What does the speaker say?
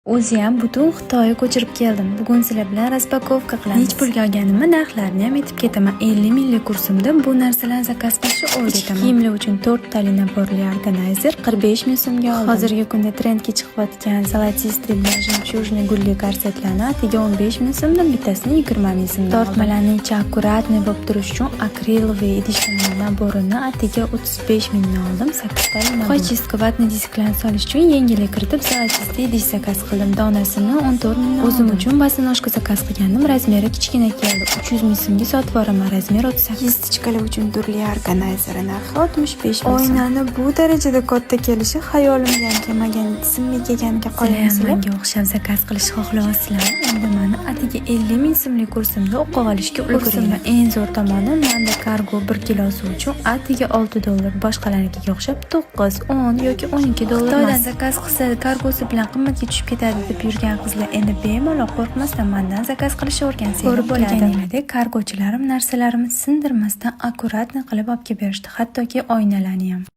O'ziyam butun Xitoyga ko'chirib keldim. Bugun sizlar bilan raspakovka qilamiz. Nech pulga olganimni narxlarini ham aytib ketaman. 50 milliy kursimda bu narsalarni zakaz qilishni o'rgataman. Kiyimlar uchun 4 tali naborli organizer 45 ming so'mga oldim. Hozirgi kunda trendga chiqayotgan zolotistli jemчужный gulli korsetlarni atiga 15 ming so'mdan bittasini 20 ming so'mdan. Tortmalarning ichi akkuratniy bo'lib turishi uchun akrilovый idishlar naborini atiga 35 mingdan oldim. 8 tali nabor. Xo'jistga vatni disklarni solish uchun yengillik kiritib zolotistli idish zakaz qildim. Donasini 14 mingdan o'zim uchun bosinoshka zakaz qilgandim. Razmeri kichkina keldi. 300 ming so'mga sotib yuboraman. Razmer 38. Kistichkalar uchun turli organizer narxi 65 ming. Oynani bu darajada katta kelishi hayolimga kelmagan. Simga kelganiga qo'yasizlar. Menga o'xshab zakaz qilishni xohlayapsizlar. Endi meni atiga 50 ming so'mlik kursimda o'qib olishga ulgurdim. Eng zo'r tomoni menda kargo 1 kilosi uchun atiga $6. Boshqalarnikiga o'xshab 9, 10 yoki 12 dollar. Xitoydan zakaz qilsa kargosi bilan qimmatga tushib ketadi deb yurgan qizlar endi bemalol qo'rqmasdan mendan zakaz qilishni o'rgansangiz ko'rib bo'lganinglardek kargochilarim narsalarimni sindirmasdan akkuratni qilib olib kelib berishdi, hattoki oynalarni ham.